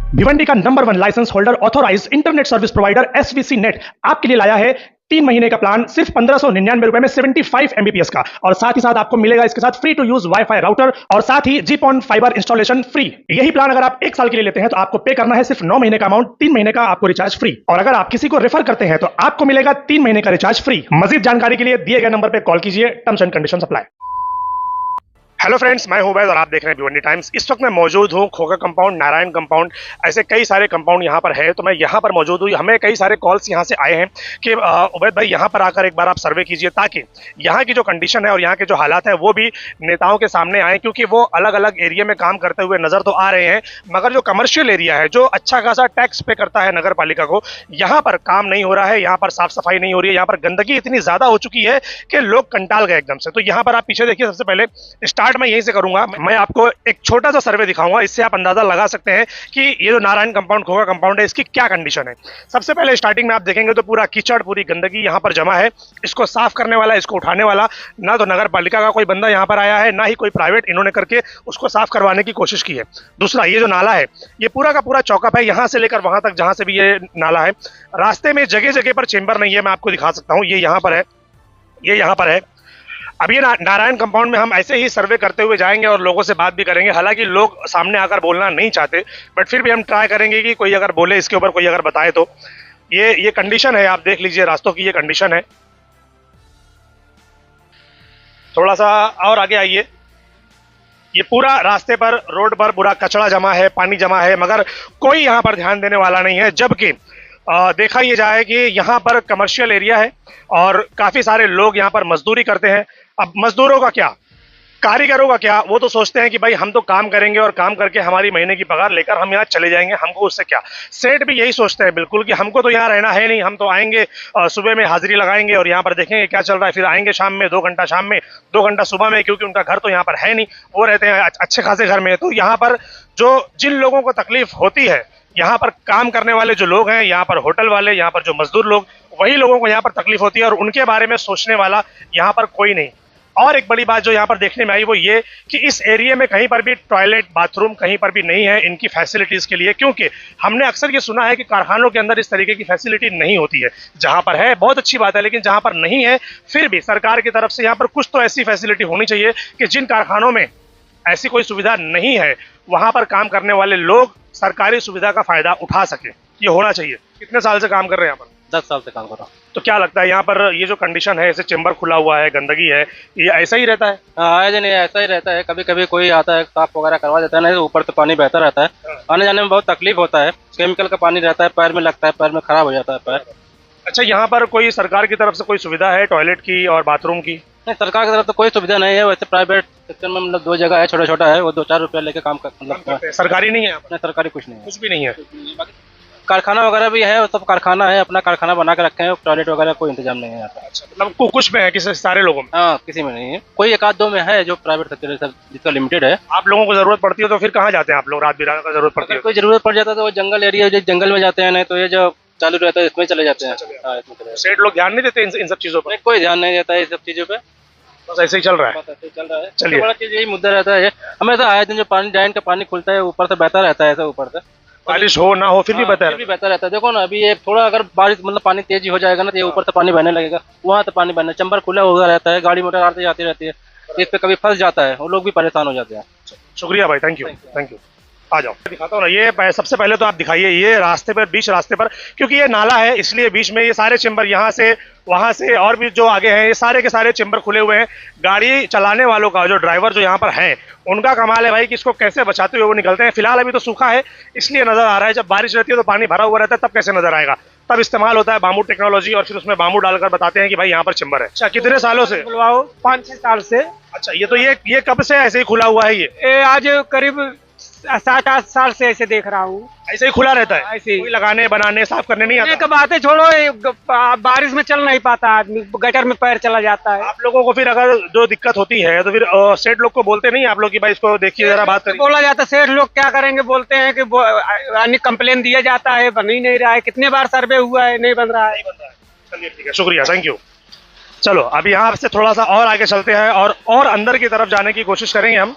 भिवंडी का number 1 licence holder authorised internet service provider SVC net आपके लिए लाया है 3 महीने का प्लान सिर्फ 1599 रुपए में 75 एमबीपीएस का। और साथ ही साथ आपको मिलेगा इसके साथ free to use wifi router और साथ ही जीपॉन फाइबर इंस्टॉलेशन फ्री। यही प्लान अगर आप 1 साल के लिए लेते हैं तो आपको पे करना है सिर्फ 9 महीने का अमाउंट, 3 महीने का आपको रिचार्ज फ्री। और अगर आप किसी को रेफर करते हैं तो आपको मिलेगा 3 महीने का रिचार्ज फ्री। मजीद जानकारी के लिए दिए गए नंबर पर कॉल कीजिए। Terms and conditions apply. Hello friends, मैं हूं उबैद और आप देख रहे हैं भिवंडी टाइम्स। इस वक्त मैं मौजूद हूं खोखा कंपाउंड, नारायण कंपाउंड, ऐसे कई सारे कंपाउंड यहां पर है। तो मैं यहां पर मौजूद हूं। हमें कई सारे कॉल्स यहां से आए हैं कि उबैद भाई यहां पर आकर एक बार आप सर्वे कीजिए ताकि यहां की जो कंडीशन है और यहां के जो हालात है वो भी नेताओं के सामने आए, क्योंकि वो अलग अलग एरिया में काम करते हुए नजर तो आ रहे हैं, मगर जो कमर्शियल एरिया है, जो अच्छा खासा टैक्स पे करता है नगर पालिका को, यहाँ पर काम नहीं हो रहा है, यहाँ पर साफ सफाई नहीं हो रही है, यहाँ पर गंदगी इतनी ज्यादा हो चुकी है कि लोग कंटाल गए एकदम से। तो यहाँ पर आप पीछे देखिए, सबसे पहले स्टार्ट मैं यहीं से करूंगा। मैं आपको एक छोटा सा सर्वे दिखाऊंगा, इससे आप अंदाजा लगा सकते हैं कि ये जो नारायण कंपाउंड, खोखा कंपाउंड है, इसकी क्या कंडीशन है। सबसे पहले स्टार्टिंग में आप देखेंगे तो पूरा कीचड़, पूरी गंदगी यहाँ पर जमा है। इसको साफ करने वाला, इसको उठाने वाला ना तो नगर पालिका का कोई बंदा यहाँ पर आया है, ना ही कोई प्राइवेट इन्होंने करके उसको साफ करवाने की कोशिश की है। दूसरा, ये जो नाला है ये पूरा का पूरा चौकअप है, यहाँ से लेकर वहां तक जहां से भी ये नाला है। रास्ते में जगह जगह पर चेंबर नहीं है, मैं आपको दिखा सकता हूँ। ये यहाँ पर है, ये यहाँ पर है। अब ये नारायण कंपाउंड में हम ऐसे ही सर्वे करते हुए जाएंगे और लोगों से बात भी करेंगे। हालांकि लोग सामने आकर बोलना नहीं चाहते, बट फिर भी हम ट्राई करेंगे कि कोई अगर बोले, इसके ऊपर कोई अगर बताए तो। ये कंडीशन है, आप देख लीजिए रास्तों की, ये कंडीशन है। थोड़ा सा और आगे आइए, ये पूरा रास्ते पर, रोड पर पूरा कचरा जमा है, पानी जमा है, मगर कोई यहाँ पर ध्यान देने वाला नहीं है। जबकि देखा ये जाए कि यहाँ पर कमर्शियल एरिया है और काफी सारे लोग यहाँ पर मजदूरी करते हैं। अब मजदूरों का क्या, कारीगरों का क्या, वो तो सोचते हैं कि भाई हम तो काम करेंगे और काम करके हमारी महीने की पगार लेकर हम यहाँ चले जाएंगे, हमको उससे क्या। सेठ भी यही सोचते हैं बिल्कुल कि हमको तो यहाँ रहना है नहीं, हम तो आएंगे सुबह में हाजिरी लगाएंगे और यहाँ पर देखेंगे क्या चल रहा है, फिर आएंगे शाम में 2 घंटा शाम में, 2 घंटा सुबह में, क्योंकि उनका घर तो यहाँ पर है नहीं, वो रहते हैं अच्छे खासे घर में। तो यहाँ पर जो जिन लोगों को तकलीफ होती है, यहाँ पर काम करने वाले जो लोग हैं, यहाँ पर होटल वाले, यहाँ पर जो मजदूर लोग, वही लोगों को यहाँ पर तकलीफ होती है और उनके बारे में सोचने वाला यहाँ पर कोई नहीं। और एक बड़ी बात जो यहाँ पर देखने में आई वो ये कि इस एरिया में कहीं पर भी टॉयलेट, बाथरूम कहीं पर भी नहीं है इनकी फैसिलिटीज के लिए, क्योंकि हमने अक्सर ये सुना है कि कारखानों के अंदर इस तरीके की फैसिलिटी नहीं होती है। जहां पर है बहुत अच्छी बात है, लेकिन जहां पर नहीं है फिर भी सरकार की तरफ से यहाँ पर कुछ तो ऐसी फैसिलिटी होनी चाहिए कि जिन कारखानों में ऐसी कोई सुविधा नहीं है, वहां पर काम करने वाले लोग सरकारी सुविधा का फायदा उठा सके। ये होना चाहिए। कितने साल से काम कर रहे हैं यहाँ पर? 10 साल से काम कर रहा हूँ। तो क्या लगता है यहाँ पर ये जो कंडीशन है, ऐसे चेंबर खुला हुआ है, गंदगी है, ये ऐसा ही रहता है? हाँ, नहीं ऐसा ही रहता है। कभी कभी कोई आता है, साफ वगैरह करवा देता है, नहीं तो ऊपर से पानी बहता रहता है। आने जाने में बहुत तकलीफ होता है। केमिकल का पानी रहता है, पैर में लगता है, पैर में खराब हो जाता है पैर। अच्छा, यहाँ पर कोई सरकार की तरफ से कोई सुविधा है टॉयलेट की और बाथरूम की? नहीं, सरकार की तरफ तो कोई सुविधा नहीं है। वैसे प्राइवेट सेक्टर में मतलब 2 जगह है, छोटा छोटा है, वो 2-4 रुपया लेके काम कर, मतलब सरकारी नहीं है यहाँ पर? नहीं, सरकारी कुछ नहीं है, कुछ भी नहीं है। कारखाना वगैरह भी है, वो सब कारखाना है, अपना कारखाना बना के रखे हैं। टॉयलेट वगैरह कोई इंतजाम नहीं है यहाँ पर। अच्छा, मतलब कुछ में है, किसी सारे लोगों में? हाँ, किसी में नहीं है। कोई 1-2 में है जो प्राइवेट सेक्टर है, जिसका लिमिटेड है। आप लोगों को जरूरत पड़ती है तो फिर कहाँ जाते हैं आप लोग? रात बिरात का जरूरत पड़ती है? कोई जरूरत पड़ जाता है तो वो जंगल एरिया, जो जंगल में जाते हैं, नहीं तो ये जो चालू रहता है इसमें चले जाते हैं। हाँ, इसमें चले जाते हैं। सेठ लोग ध्यान नहीं देते इन सब चीजों पर? नहीं, कोई ध्यान नहीं देता है इस सब चीजों पे। बस ऐसे ही चल रहा है। बस ऐसे ही चल रहा है। चलिए। बड़ा चीज यही मुद्दा रहता है हमेशा। आए दिन जो पानी, ड्रेन का पानी खुलता है, ऊपर से बहता रहता है, ऐसा ऊपर से बारिश हो ना हो फिर भी बता भी बहता रहता है। देखो ना, अभी ये थोड़ा अगर बारिश मतलब पानी तेजी हो जाएगा ना, तो ये ऊपर से पानी बहने लगेगा, वहाँ से पानी बहने, चंबर खुला हुआ रहता है, गाड़ी मोटर आती जाती रहती है, इस पे कभी फंस जाता है, वो लोग भी परेशान हो जाते हैं। शुक्रिया भाई, थैंक यू, थैंक यू। आ जाओ, दिखाता हूँ ना। ये सबसे पहले तो आप दिखाइए, ये रास्ते पर, बीच रास्ते पर, क्योंकि ये नाला है इसलिए बीच में ये सारे चेंबर, यहाँ से वहां से और भी जो आगे हैं, ये सारे के सारे चेंबर खुले हुए हैं। गाड़ी चलाने वालों का, जो ड्राइवर जो यहाँ पर हैं, उनका कमाल है भाई कि इसको कैसे बचाते हुए वो निकलते हैं। फिलहाल अभी तो सूखा है इसलिए नजर आ रहा है, जब बारिश रहती है तो पानी भरा हुआ रहता है, तब कैसे नजर आएगा? तब इस्तेमाल होता है बाम्बू टेक्नोलॉजी और फिर उसमें बाम्बू डालकर बताते हैं कि भाई यहाँ पर चेंबर है। अच्छा, कितने सालों से खुलवाओ? 5-6 साल से। अच्छा, ये तो ये कब से ऐसे ही खुला हुआ है? ये आज करीब 7-8 साल से ऐसे देख रहा हूँ। ऐसे ही खुला रहता है? ऐसे ही। कोई लगाने, बनाने, साफ करने नहीं आता? एक बातें छोड़ो, बारिश में चल नहीं पाता आदमी, गटर में पैर चला जाता है। आप लोगों को फिर अगर जो दिक्कत होती है तो फिर सेठ लोग को बोलते नहीं आप लोग कि भाई इसको देखिए जरा, बात करिए? बोला जाता है, सेठ लोग क्या करेंगे, बोलते हैं कि कंप्लेन दिया जाता है, बन ही नहीं रहा है, कितने बार सर्वे हुआ है, नहीं बन रहा है। चलिए ठीक है, शुक्रिया, थैंक यू। चलो अब यहाँ से थोड़ा सा और आगे चलते हैं और अंदर की तरफ जाने की कोशिश करेंगे हम।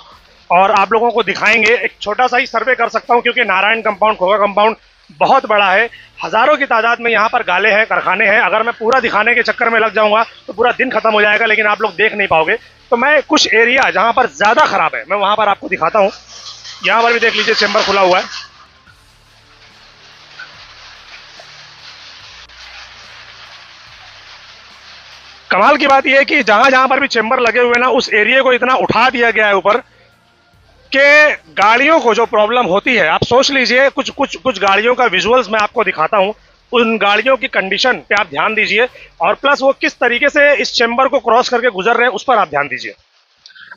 और आप लोगों को दिखाएंगे। एक छोटा सा ही सर्वे कर सकता हूं क्योंकि नारायण कंपाउंड, खोखा कंपाउंड बहुत बड़ा है, हजारों की तादाद में यहाँ पर गाले हैं, कारखाने हैं। अगर मैं पूरा दिखाने के चक्कर में लग जाऊंगा तो पूरा दिन खत्म हो जाएगा, लेकिन आप लोग देख नहीं पाओगे। तो मैं कुछ एरिया जहां पर ज्यादा खराब है मैं वहां पर आपको दिखाता हूं। यहां पर भी देख लीजिए चेंबर खुला हुआ है। कमाल की बात यह है कि जहां जहां पर भी चेंबर लगे हुए ना, उस एरिया को इतना उठा दिया गया है ऊपर कि गाड़ियों को जो प्रॉब्लम होती है, आप सोच लीजिए। कुछ गाड़ियों का विजुअल्स मैं आपको दिखाता हूं, उन गाड़ियों की कंडीशन पे आप ध्यान दीजिए, और प्लस वो किस तरीके से इस चेंबर को क्रॉस करके गुजर रहे हैं उस पर आप ध्यान दीजिए।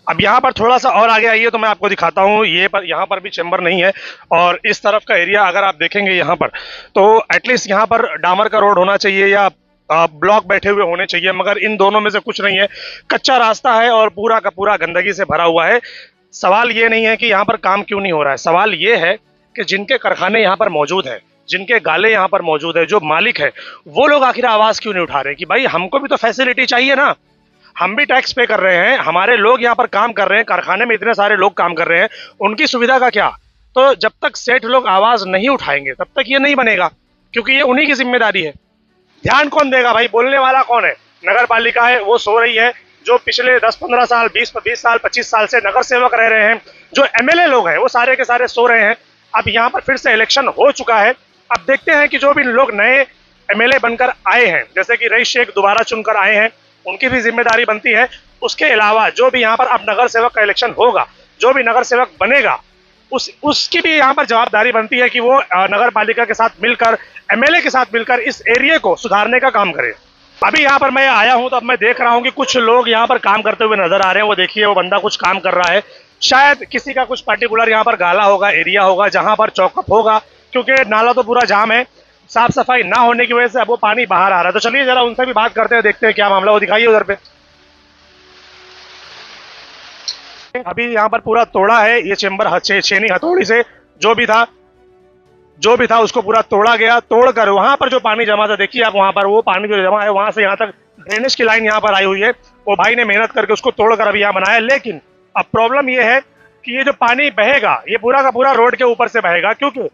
अब यहाँ पर थोड़ा सा और आगे आइए तो मैं आपको दिखाता हूँ। यहाँ पर भी चेंबर नहीं है, और इस तरफ का एरिया अगर आप देखेंगे यहाँ पर, तो एटलीस्ट यहाँ पर डामर का रोड होना चाहिए या ब्लॉक बैठे हुए होने चाहिए, मगर इन दोनों में से कुछ नहीं है। कच्चा रास्ता है और पूरा का पूरा गंदगी से भरा हुआ है। सवाल ये नहीं है कि यहाँ पर काम क्यों नहीं हो रहा है, सवाल ये है कि जिनके कारखाने यहाँ पर मौजूद है, जिनके गाले यहाँ पर मौजूद है, जो मालिक है, वो लोग आखिर आवाज क्यों नहीं उठा रहे कि भाई हमको भी तो फैसिलिटी चाहिए ना, हम भी टैक्स पे कर रहे हैं, हमारे लोग यहाँ पर काम कर रहे हैं, कारखाने में इतने सारे लोग काम कर रहे हैं, उनकी सुविधा का क्या। तो जब तक सेठ लोग आवाज नहीं उठाएंगे तब तक ये नहीं बनेगा, क्योंकि ये उन्हीं की जिम्मेदारी है। ध्यान कौन देगा भाई, बोलने वाला कौन है? नगर पालिका है, वो सो रही है। जो पिछले 10-15 साल, 20 साल, 25 साल से नगर सेवक रह रहे हैं, जो एमएलए लोग हैं, वो सारे के सारे सो रहे हैं। अब यहाँ पर फिर से इलेक्शन हो चुका है। अब देखते हैं कि जो भी लोग नए एमएलए बनकर आए हैं, जैसे कि रईस शेख दोबारा चुनकर आए हैं, उनकी भी जिम्मेदारी बनती है। उसके अलावा जो भी यहाँ पर अब नगर सेवक का इलेक्शन होगा, जो भी नगर सेवक बनेगा, उसकी भी यहाँ पर जवाबदारी बनती है कि वो नगर पालिका के साथ मिलकर, एमएलए के साथ मिलकर इस एरिया को सुधारने का काम करे। अभी यहाँ पर मैं आया हूँ तो अब मैं देख रहा हूँ कि कुछ लोग यहाँ पर काम करते हुए नजर आ रहे हैं। वो देखिए, वो बंदा कुछ काम कर रहा है, शायद किसी का कुछ पर्टिकुलर यहाँ पर गाला होगा, एरिया होगा जहाँ पर चौकअप होगा, क्योंकि नाला तो पूरा जाम है। साफ सफाई ना होने की वजह से अब वो पानी बाहर आ रहा है। तो चलिए जरा उनसे भी बात करते हैं, देखते हैं क्या मामला। वो दिखाइए उधर पे। अभी यहाँ पर पूरा तोड़ा है ये चेंबर, छेनी हथौड़ी से जो भी था उसको पूरा तोड़ा गया। तोड़कर वहां पर जो पानी जमा था, देखिए आप, वहां पर वो पानी जो जमा है, वहां से यहाँ तक ड्रेनेज की लाइन यहाँ पर आई हुई है। वो भाई ने मेहनत करके उसको तोड़कर अभी यहाँ बनाया। लेकिन अब प्रॉब्लम ये है कि ये जो पानी बहेगा, ये पूरा का पूरा रोड के ऊपर से बहेगा, क्योंकि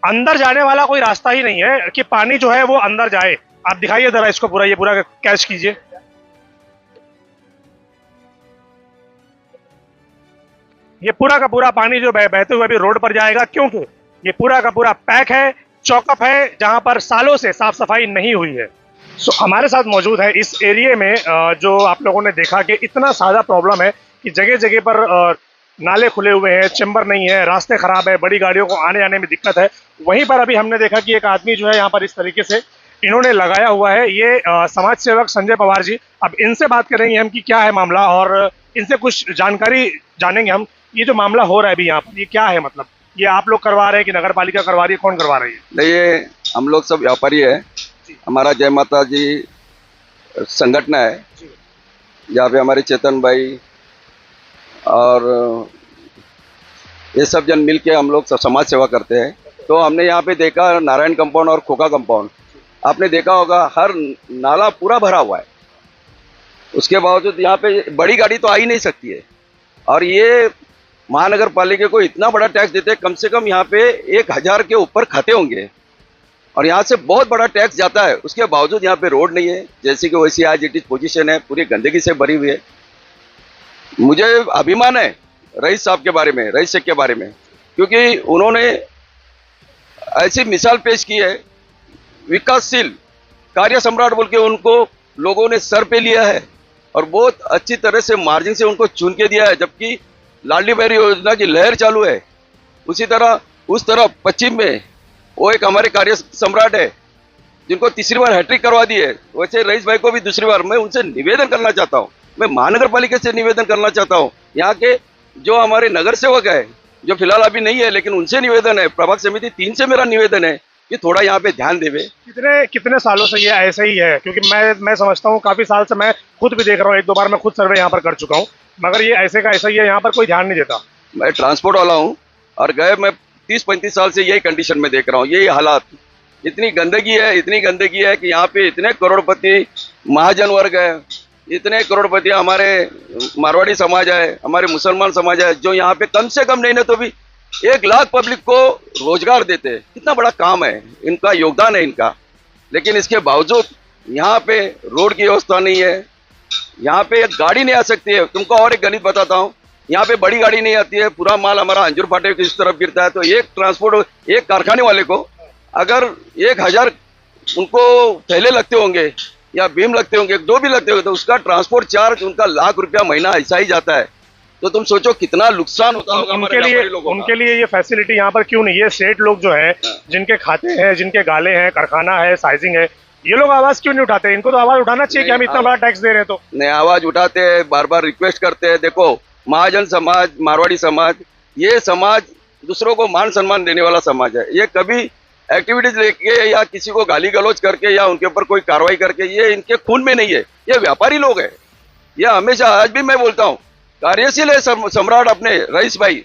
अंदर जाने वाला कोई रास्ता ही नहीं है कि पानी जो है वो अंदर जाए। आप दिखाइए जरा इसको पूरा, ये पूरा कैच कीजिए। ये पूरा का पूरा पानी जो बहते हुए अभी रोड पर जाएगा, क्योंकि ये पूरा का पूरा पैक है, चौकअप है, जहां पर सालों से साफ सफाई नहीं हुई है। सो हमारे साथ मौजूद है इस एरिया में, जो आप लोगों ने देखा कि इतना सादा प्रॉब्लम है कि जगह जगह पर नाले खुले हुए हैं, चेंबर नहीं है, रास्ते खराब है, बड़ी गाड़ियों को आने जाने में दिक्कत है। वहीं पर अभी हमने देखा कि एक आदमी जो है यहाँ पर इस तरीके से इन्होंने लगाया हुआ है, ये समाज सेवक संजय पवार जी। अब इनसे बात करेंगे हम कि क्या है मामला, और इनसे कुछ जानकारी जानेंगे हम। ये जो मामला हो रहा है अभी यहाँ पर, ये क्या है, मतलब ये आप लोग करवा रहे हैं कि नगर पालिका करवा रही है, कौन करवा रही है? नहीं, ये हम लोग सब व्यापारी है। हमारा जय माता जी संगठन है, जहाँ पे हमारे चेतन भाई और ये सब जन मिल के हम लोग सब समाज सेवा करते हैं। तो हमने यहाँ पे देखा नारायण कंपाउंड और खोखा कंपाउंड, आपने देखा होगा हर नाला पूरा भरा हुआ है। उसके बावजूद यहाँ पे बड़ी गाड़ी तो आ ही नहीं सकती है, और ये महानगर पालिका को इतना बड़ा टैक्स देते हैं, कम से कम यहाँ पे 1000 के ऊपर खाते होंगे, और यहाँ से बहुत बड़ा टैक्स जाता है। उसके बावजूद यहाँ पे रोड नहीं है, जैसे कि वैसी आज इट इज पोजीशन है, पूरी गंदगी से भरी हुई है। मुझे अभिमान है रईस साहब के बारे में, रईस शेख के बारे में, क्योंकि उन्होंने ऐसी मिसाल पेश की है, विकासशील कार्य सम्राट बोल के उनको लोगों ने सर पे लिया है, और बहुत अच्छी तरह से मार्जिन से उनको चुन के दिया है। जबकि लाडली बहन योजना की लहर चालू है, उसी तरह उस तरफ पश्चिम में वो एक हमारे कार्य सम्राट है, जिनको तीसरी बार हैट्रिक करवा दी है। वैसे रईस भाई को भी दूसरी बार। मैं उनसे निवेदन करना चाहता हूँ, मैं महानगर पालिका से निवेदन करना चाहता हूँ, यहाँ के जो हमारे नगर सेवक है, जो फिलहाल अभी नहीं है, लेकिन उनसे निवेदन है, प्रभाग समिति 3 से मेरा निवेदन है कि थोड़ा यहाँ पे ध्यान देवे। कितने सालों से ये ऐसे ही है? क्योंकि मैं समझता हूँ काफी साल से, मैं खुद भी देख रहा हूँ, 1-2 बार मैं खुद सर्वे यहाँ पर कर चुका हूँ, मगर ये ऐसे का ऐसा ही है, यहाँ पर कोई ध्यान नहीं देता। मैं ट्रांसपोर्ट वाला हूँ, और मैं 30-35 साल से यही कंडीशन में देख रहा हूँ, यही हालात। इतनी गंदगी है कि यहाँ पे इतने करोड़पति महाजन वर्ग है, इतने करोड़पति हमारे मारवाड़ी समाज है, हमारे मुसलमान समाज है, जो यहाँ पे कम से कम नहीं तो भी 1 लाख पब्लिक को रोजगार देते हैं। कितना बड़ा काम है, इनका योगदान है इनका। लेकिन इसके बावजूद यहाँ पे रोड की व्यवस्था नहीं है, यहाँ पे एक गाड़ी नहीं आ सकती है। तुमको और एक गणित बताता हूँ, यहाँ पे बड़ी गाड़ी नहीं आती है, पूरा माल हमारा अंजुर फाटे की इस तरफ गिरता है। तो एक ट्रांसपोर्ट, एक कारखाने वाले को अगर 1000 उनको थैले लगते होंगे या बीम लगते होंगे, जो भी लगते होंगे, तो उसका ट्रांसपोर्ट चार्ज उनका ₹1,00,000 महीना ऐसा ही जाता है। तो तुम सोचो कितना नुकसान होता होगा उनके लिए ये फैसिलिटी यहाँ पर क्यों नहीं है? सेठ लोग जो है, जिनके खाते हैं, जिनके गाले हैं, कारखाना है, साइजिंग है, ये लोग आवाज क्यों नहीं उठाते? इनको तो आवाज उठाना चाहिए कि हम इतना बड़ा टैक्स दे रहे हैं। तो नहीं, आवाज उठाते हैं, बार बार रिक्वेस्ट करते हैं। देखो, महाजन समाज, मारवाड़ी समाज, ये समाज दूसरों को मान सम्मान देने वाला समाज है। ये कभी एक्टिविटीज लेके या किसी को गाली गलौज करके या उनके ऊपर कोई कार्रवाई करके, ये इनके खून में नहीं है। ये व्यापारी लोग हैं। ये हमेशा, आज भी मैं बोलता हूँ, कार्यशील है सम्राट अपने रईस भाई,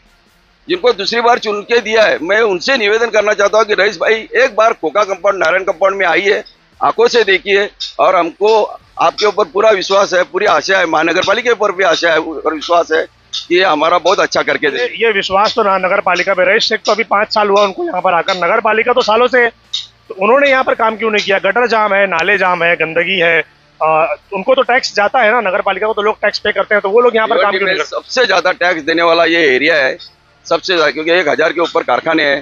जिनको दूसरी बार चुन के दिया है। मैं उनसे निवेदन करना चाहता हूँ कि रईस भाई एक बार कोका कंपाउंड, नारायण कंपाउंड में आइए, आंखों से देखिए, और हमको आपके ऊपर पूरा विश्वास है, पूरी आशा है, महानगर पालिका के ऊपर भी आशा है और विश्वास है कि ये हमारा बहुत अच्छा करके दे। ये विश्वास तो नगर पालिका पे, रईस शेख तो अभी 5 साल हुआ उनको यहाँ पर आकर, नगर पालिका तो सालों से, तो उन्होंने यहाँ पर काम क्यों नहीं किया? गटर जाम है, नाले जाम है, गंदगी है, उनको तो टैक्स जाता है ना, नगर पालिका को तो लोग टैक्स पे करते हैं, तो वो लोग यहाँ पर काम क्यों नहीं करते? सबसे ज्यादा टैक्स देने वाला ये एरिया है, सबसे ज्यादा, क्योंकि 1000 के ऊपर कारखाने हैं।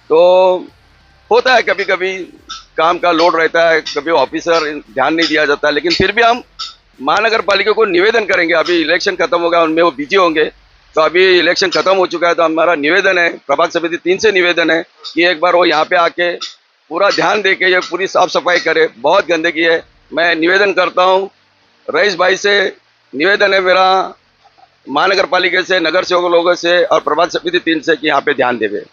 तो होता है कभी कभी काम का लोड रहता है, कभी ऑफिसर ध्यान नहीं दिया जाता, लेकिन फिर भी हम महानगर पालिका को निवेदन करेंगे। अभी इलेक्शन खत्म होगा, उनमें वो बिजी होंगे, तो अभी इलेक्शन खत्म हो चुका है, तो हमारा निवेदन है, प्रभाग समिति 3 से निवेदन है कि एक बार वो यहाँ पे आके पूरा ध्यान दे के ये पूरी साफ सफाई करे। बहुत गंदगी है। मैं निवेदन करता हूँ, रईस भाई से निवेदन है मेरा, महानगर पालिका से, नगर सेवक लोगों से और प्रभाग समिति 3 से, कि यहाँ पे ध्यान देवे।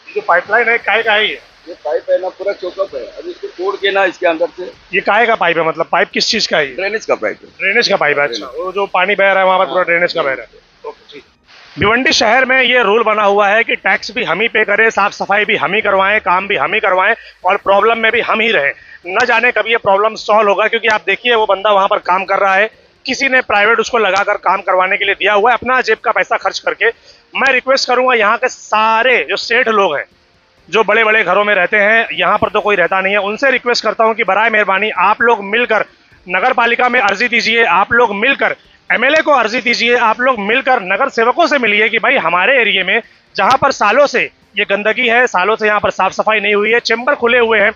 जो पाइपलाइन है, काहे का है ये पाइप है ना, पूरा चौकअप है। अभी इसको तोड़ के ना, इसके अंदर से, ये काहे का पाइप है? मतलब पाइप किस चीज का है? ड्रेनेज का पाइप है। ड्रेनेज का पाइप है। अच्छा, वो जो पानी बह रहा है वहाँ पर पूरा ड्रेनेज का बह रहा है। ओके, ठीक। भिवंडी शहर में ये रूल बना हुआ है कि टैक्स भी हम ही पे करें, साफ सफाई भी हम ही करवाएं, काम भी हम ही करवाएं, और प्रॉब्लम में भी हम ही रहें। न जाने कभी ये प्रॉब्लम सॉल्व होगा, क्योंकि आप देखिए वो बंदा वहां पर काम कर रहा है, किसी ने प्राइवेट उसको लगाकर काम करवाने के लिए दिया हुआ है, अपना जेब का पैसा खर्च करके। मैं रिक्वेस्ट करूंगा यहाँ के सारे जो सेठ लोग हैं, जो बड़े बड़े घरों में रहते हैं, यहाँ पर तो कोई रहता नहीं है, उनसे रिक्वेस्ट करता हूँ कि बराए मेहरबानी आप लोग मिलकर नगर पालिका में अर्जी दीजिए, आप लोग मिलकर एमएलए को अर्जी दीजिए, आप लोग मिलकर नगर सेवकों से मिलिए कि भाई हमारे एरिया में जहां पर सालों से ये गंदगी है, सालों से यहाँ पर साफ सफाई नहीं हुई है, चेंबर खुले हुए हैं,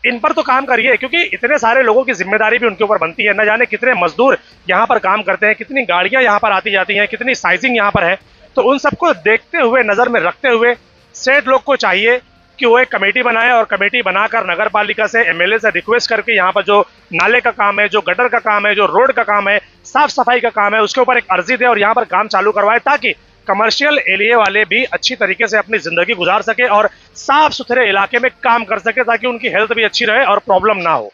इन पर तो काम करिए, क्योंकि इतने सारे लोगों की जिम्मेदारी भी उनके ऊपर बनती है। न जाने कितने मजदूर यहाँ पर काम करते हैं, कितनी गाड़ियां यहाँ पर आती जाती हैं, कितनी साइजिंग यहाँ पर है। तो उन सबको देखते हुए, नजर में रखते हुए सेठ लोग को चाहिए कि वो एक कमेटी बनाए, और कमेटी बनाकर नगर पालिका से, एमएलए से रिक्वेस्ट करके यहाँ पर जो नाले का काम है, जो गटर का काम है, जो रोड का काम है, साफ सफाई का काम है, उसके ऊपर एक अर्जी दे और यहाँ पर काम चालू करवाए, ताकि कमर्शियल एरिया वाले भी अच्छी तरीके से अपनी जिंदगी गुजार सके और साफ सुथरे इलाके में काम कर सके, ताकि उनकी हेल्थ भी अच्छी रहे और प्रॉब्लम ना हो।